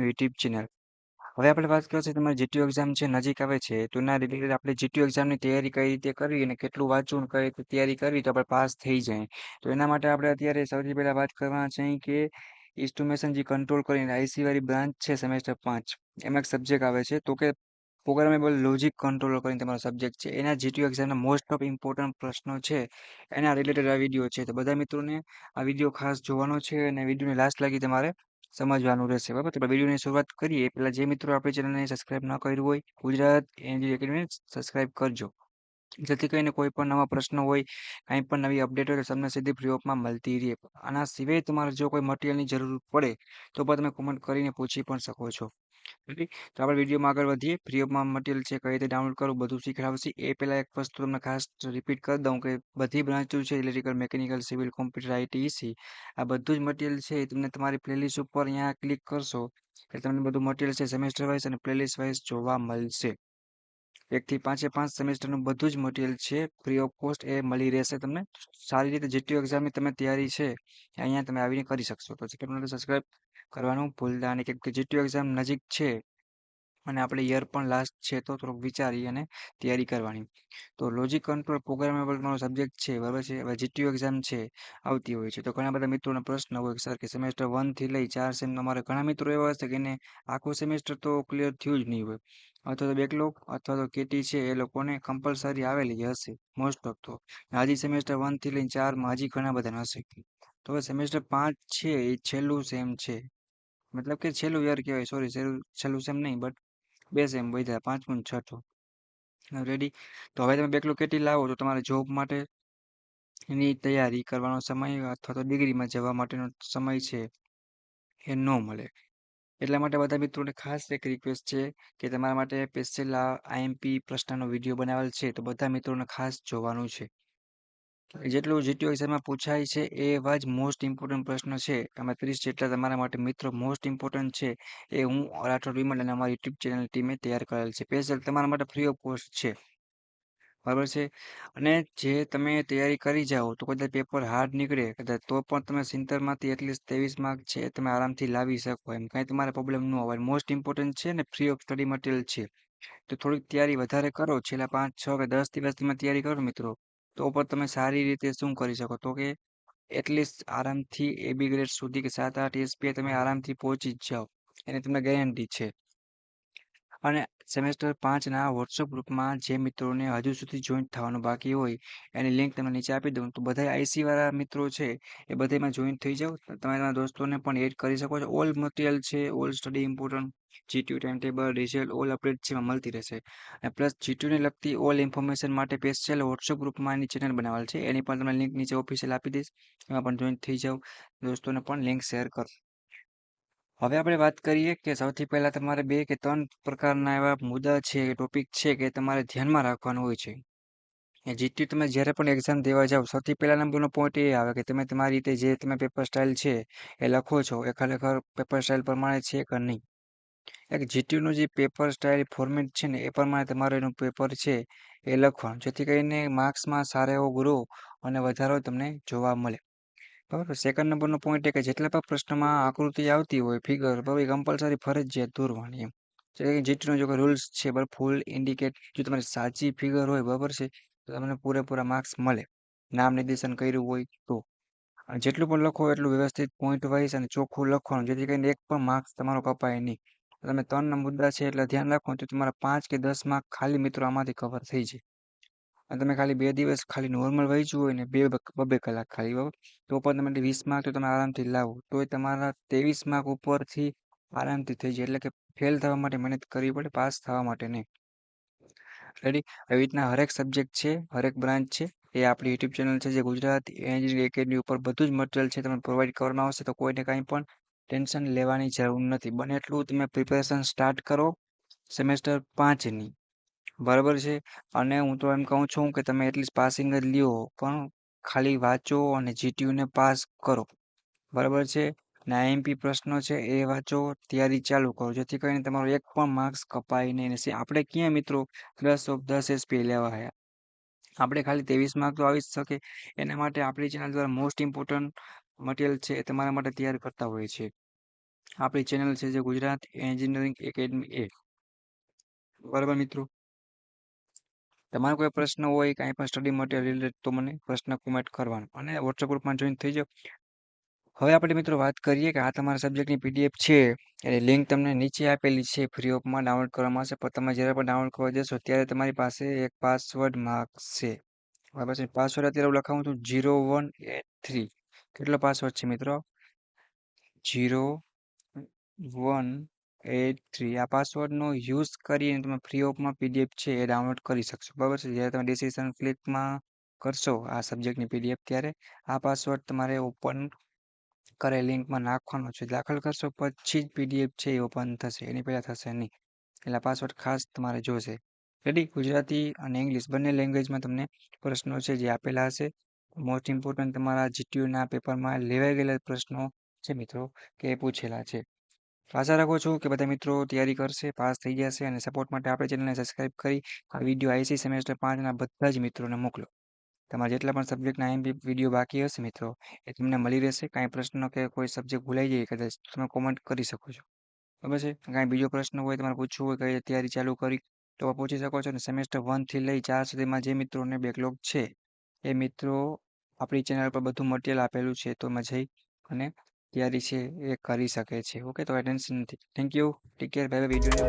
YouTube channel. હવે આપણે વાત કરીશું તમારી જીટીયુ એક્ઝામ છે નજીક આવે છે તો એના રિલેટેડ આપણે જીટીયુ એક્ઝામની તૈયારી કઈ રીતે કરવી અને કેટલું વાંચવું અને કઈ રીતે તૈયારી કરવી તો આપણે પાસ થઈ જાય. તો એના માટે આપણે અત્યારે સૌથી પહેલા વાત કરવાના છે કે એસ્ટિમેશન જે કંટ્રોલ કરીને આઈસી વાળી બ્રાન્ચ છે સેમેસ્ટર 5 એમાં એક સબ્જેક્ટ આવે છે તો કે પ્રોગ્રામેબલ લોજિક કંટ્રોલર કરીને તમારો સબ્જેક્ટ છે એના જીટીયુ એક્ઝામના મોસ્ટ ઓફ ઇમ્પોર્ટન્ટ પ્રશ્નો છે એના રિલેટેડ આ વિડીયો છે તો બધા મિત્રોને આ વિડીયો ખાસ જોવાનો છે અને વિડીયોની લાસ્ટ લાગી તમારે સમજવાનું રહેશે બરાબર. તો વિડીયોની શરૂઆત કરીએ પહેલા જે મિત્રો આપણી ચેનલને સબસ્ક્રાઇબ ન કર્યું હોય ગુજરાત એન્જિનિયરિંગ એકેડમીને સબસ્ક્રાઇબ કરજો જેથી કરીને કોઈ પણ નવા પ્રશ્નો હોય કાંઈ પણ નવી અપડેટ હોય તો તમને સીધી ફ્રી ઓફમાં મળતી રહે. આના સિવાય તમારે જો કોઈ મટીરિયલની જરૂર પડે તો પણ તમે કોમેન્ટ કરીને પૂછી પણ શકો છો. રેડી. તો આપણે વિડીયોમાં આગળ વધીએ. ફ્રી ઓફમાં મટીરિયલ છે કઈ રીતે ડાઉનલોડ કરવું બધું શીખડાવશે એ પહેલાં એક વસ્તુ તમને ખાસ રિપીટ કરી દઉં કે બધી બ્રાન્ચો છે electrical mechanical civil computer IT EC આ બધું જ મટીરિયલ છે એ તમને તમારી પ્લેલિસ્ટ ઉપર અહીંયા ક્લિક કરશો એટલે તમને બધું મટીરિયલ છે સેમેસ્ટર વાઇઝ અને પ્લેલિસ્ટ વાઇઝ જોવા મળશે. 1 થી 5 સેમેસ્ટરનું બધું જ મટીરિયલ છે ફ્રી ઓફ કોસ્ટ એ મળી રહેશે તમને. સારી રીતે જીટીયુ એક્ઝામની તમે તૈયારી છે અહીંયા તમે આવીને કરી શકશો. તો ચેનલને સબસ્ક્રાઇબ કરવાનું ભૂલતા નહીં કેમ કે જીટીયુ એક્ઝામ નજીક છે અને આપણે યર પણ લાસ્ટ છે તો થોડુંક વિચારી અને તૈયારી કરવાની. તો લોજિક કંટ્રોલ પ્રોગ્રામેબલ મારો સબ્જેક્ટ છે બરાબર છે. હવે જીટીયુ એક્ઝામ છે આવતી હોય છે તો ઘણા બધા મિત્રોનો પ્રશ્ન હોય કે સર કે સેમેસ્ટર 1 થી લઈ 4 સેમ અમારે ઘણા મિત્રો એવા હશે કે એને આખું સેમેસ્ટર તો ક્લિયર થયું જ નહીં હોય અથવા તો બેકલોગ અથવા તો કેટી છે એ લોકોને કમ્પલસરી આવેલી જ હશે મોસ્ટ ઓફ તો હજી સેમેસ્ટર 1 થી લઈને 4માં હજી ઘણા બધા હશે. તો હવે સેમેસ્ટર 5 છે એ છેલ્લું સેમ છે મતલબ કે છેલ્લું યર કહેવાય સોરી છેલ્લું સેમ નહીં બટ 2 સેમ વધ્યા પાંચમું ને છઠ્ઠું. રેડી. તો હવે તમે બેકલોગ કેટી લાવો તો તમારે જોબ માટે એની તૈયારી કરવાનો સમય અથવા તો ડિગ્રીમાં જવા માટેનો સમય છે એ ન મળે. એટલા માટે બધા મિત્રોને ખાસ એક રિક્વેસ્ટ છે કે તમારા માટે સ્પેશિયલ આ આઈએમપી પ્રશ્નનો વિડીયો બનાવેલ છે તો બધા મિત્રોને ખાસ જોવાનું છે. જેટલું જીટીયુ એક્ઝામમાં પૂછાય છે એવા જ મોસ્ટ ઇમ્પોર્ટન્ટ પ્રશ્નો છે અમે 30 જેટલા તમારા માટે મિત્રો મોસ્ટ ઇમ્પોર્ટન્ટ છે એ હું રાઠોડ વિમલ અને અમારી યુટ્યુબ ચેનલ ટીમે તૈયાર કરેલ છે સ્પેશિયલ તમારા માટે ફ્રી ઓફ કોસ્ટ છે બરાબર છે. અને જે તમે તૈયારી કરી જાઓ તો કદાચ પેપર હાર્ડ નીકળે કદાચ તો પણ તમે 70માંથી એટલીસ્ટ 23 માર્ક છે તમે આરામથી લાવી શકો એમ કાંઈ તમારે પ્રોબ્લેમ ન આવે. મોસ્ટ ઇમ્પોર્ટન્ટ છે ને ફ્રી ઓફ સ્ટડી મટીરિયલ છે તો થોડીક તૈયારી વધારે કરો છેલ્લા 5 6 કે 10 દિવસ તમે તૈયારી કરો મિત્રો તો પણ તમે સારી રીતે શું કરી શકો તો કે એટલીસ્ટ આરામથી એબી ગ્રેડ સુધી કે 7-8 એસપીએ તમે આરામથી પહોંચી જ જાઓ એની તમને ગેરંટી છે. અને સેમેસ્ટર 5ના વોટ્સઅપ ગ્રુપમાં જે મિત્રોને હજુ સુધી જોઈન્ટ થવાનું બાકી હોય એની લિંક તમને નીચે આપી દઉં તો બધા આઈસી વાળા મિત્રો છે એ બધામાં જોઈન્ટ થઈ જાઓ તમે તમારા દોસ્તોને પણ એડ કરી શકો છો. ઓલ મટીરિયલ છે all study important GTU time table result all update છે એમાં મળતી રહેશે અને પ્લસ જીટીયુને લગતી ઓલ ઇન્ફોર્મેશન માટે સ્પેશિયલ વોટ્સઅપ ગ્રુપમાં એની ચેનલ બનાવેલ છે એની પણ તમને લિંક નીચે ઓફિશિયલ આપી દઈશ એમાં પણ જોઈન્ટ થઈ જાઓ દોસ્તોને પણ લિંક શેર કરો. હવે આપણે વાત કરીએ કે સૌથી પહેલા તમારે 2 કે 3 પ્રકારના એવા મુદ્દા છે ટોપિક છે કે તમારે ધ્યાનમાં રાખવાનું હોય છે. એ જીટીયુ તમે જ્યારે પણ એક્ઝામ દેવા જાઓ સૌથી પહેલા નંબરનો પોઈન્ટ એ આવે કે તમે તમારી રીતે જે તમે પેપર સ્ટાઇલ છે એ લખો છો એ ખરેખર પેપર સ્ટાઇલ પ્રમાણે છે કે નહીં. એક જીટીયુનું જે પેપર સ્ટાઇલ ફોર્મેટ છે ને એ પ્રમાણે તમારે એનું પેપર છે એ લખવાનું જેથી કરીને માર્ક્સમાં સારો એવો ગ્રો અને વધારો તમને જોવા મળે. બરાબર. સેકન્ડ નંબરનો પોઈન્ટ એ કે જેટલા પણ પ્રશ્નમાં આકૃતિ આવતી હોય ફિગર બરાબર એ કમ્પલસરી ફરજિયાત દોરવાની એમ. એટલે કે જીટીયુનો જો રૂલ્સ છે બરાબર ફૂલ ઇન્ડિકેટ જો તમારી સાચી ફિગર હોય બરાબર છે તો તમને પૂરેપૂરા માર્ક્સ મળે નામ નિર્દેશન કર્યું હોય તો. અને જેટલું પણ લખો એટલું વ્યવસ્થિત પોઈન્ટ વાઇઝ અને ચોખ્ખું લખવાનું જેથી કરીને એક પણ માર્ક્સ તમારો કપાય નહીં. તમે 3 મુદ્દા છે એટલે ધ્યાન રાખો તો તમારા 5 કે 10 માર્ક ખાલી મિત્રો આમાંથી કવર થઈ જાય. અને તમે ખાલી 2 દિવસ ખાલી નોર્મલ વાંચ્યું હોય ને 2 કલાક ખાલી બરાબર તો પણ તમે 20 માર્ક તો તમે આરામથી લાવો તોય તમારા 23 માર્ક ઉપરથી આરામથી થઈ જાય એટલે કે ફેલ થવા માટે મહેનત કરવી પડે પાસ થવા માટે નહીં. રેડી. આવી રીતના હરેક સબ્જેક્ટ છે હરેક બ્રાન્ચ છે એ આપણી યુટ્યુબ ચેનલ છે જે ગુજરાત એન્જિનિયરિંગ એકેડમી ઉપર બધું જ મટીરિયલ છે તમને પ્રોવાઈડ કરવામાં આવશે તો કોઈને કાંઈ પણ ટેન્શન લેવાની જરૂર નથી. બને એટલું તમે પ્રિપેરેશન સ્ટાર્ટ કરો સેમેસ્ટર 5ની બરાબર છે. અને હું તો એમ કહું છું કે તમે એટલીસ્ટ પાસિંગ જ લ્યો પણ ખાલી વાંચો અને જીટીયુને પાસ કરો બરાબર છે. ને આઈએમપી પ્રશ્નો છે એ વાંચો તૈયારી ચાલુ કરો જેથી કરીને તમારો એક પણ માર્ક્સ કપાય નહીં. આપણે ક્યાં મિત્રો 10 ઓફ 10 એસપી લેવા હયા આપણે ખાલી 23 માર્ક તો આવી જ શકે એના માટે આપણી ચેનલ દ્વારા મોસ્ટ ઇમ્પોર્ટન્ટ મટીરિયલ છે એ તમારા માટે તૈયાર કરતા હોય છે. આપણી ચેનલ છે જે ગુજરાત એન્જિનિયરિંગ એકેડમી એ. બરાબર મિત્રો, તમારો કોઈ પ્રશ્ન હોય કાંઈ પણ સ્ટડી મટીરિયલ રિલેટેડ તો મને પ્રશ્ન કોમેન્ટ કરવાનો અને વોટ્સઅપ ગ્રુપમાં જોઈન થઈ જાઓ. હવે આપણે મિત્રો વાત કરીએ કે આ તમારા સબ્જેક્ટની પીડીએફ છે એની લિંક તમને નીચે આપેલી છે, ફ્રી ઓફમાં ડાઉનલોડ કરવામાં આવશે. પણ તમે જ્યારે પણ ડાઉનલોડ કરવા જશો ત્યારે તમારી પાસે એક પાસવર્ડ માંગશે. બરાબર છે, પાસવર્ડ અત્યારે હું લખાવું છું 0183. કેટલો પાસવર્ડ છે મિત્રો? 0183. આ પાસવર્ડનો યુઝ કરીને તમે ફ્રી ઓફમાં પીડીએફ છે એ ડાઉનલોડ કરી શકશો. બરાબર છે, જ્યારે તમે ડિસ્ક્રિપ્શન ક્લિકમાં કરશો આ સબ્જેક્ટની પીડીએફ ત્યારે આ પાસવર્ડ તમારે ઓપન કરે લિંકમાં નાખવાનો છે. દાખલ કરશો પછી જ પીડીએફ છે એ ઓપન થશે, એની પહેલાં થશે નહીં. એટલે પાસવર્ડ ખાસ તમારે જોશે. રેડી? ગુજરાતી અને ઇંગ્લિશ બંને લેંગ્વેજમાં તમને પ્રશ્નો છે જે આપેલા હશે. મોસ્ટ ઇમ્પોર્ટન્ટ તમારા જીટીયુના પેપરમાં લેવાઈ ગયેલા પ્રશ્નો છે મિત્રો કે એ પૂછેલા છે. આશા રાખું છું કે બધા મિત્રો તૈયારી કરશે, પાસ થઈ જશે. અને સપોર્ટ માટે આપણે ચેનલને સબસ્ક્રાઇબ કરી આ વિડીયો આઈસી સેમેસ્ટર 5ના બધા જ મિત્રોને મોકલો. તમારા જેટલા પણ સબ્જેક્ટના એમપી વિડીયો બાકી હશે મિત્રો એ તમને મળી રહેશે. કાંઈ પ્રશ્ન કે કોઈ સબ્જેક્ટ ભૂલાઈ જાય કદાચ તમે કોમેન્ટ કરી શકો છો. બરાબર છે, કાંઈ બીજો પ્રશ્ન હોય તમારે પૂછવું હોય, કઈ તૈયારી ચાલુ કરી તો પૂછી શકો છો. અને સેમેસ્ટર 1થી લઈ 4 સુધીમાં જે મિત્રોને બેકલોગ છે એ મિત્રો આપણી ચેનલ પર બધું મટીરિયલ આપેલું છે, તો એમાં જઈ અને તૈયારી છે એ કરી શકે છે. ઓકે, તો ટેન્શન નથી. Thank you, take care, bye bye. વિડીયોને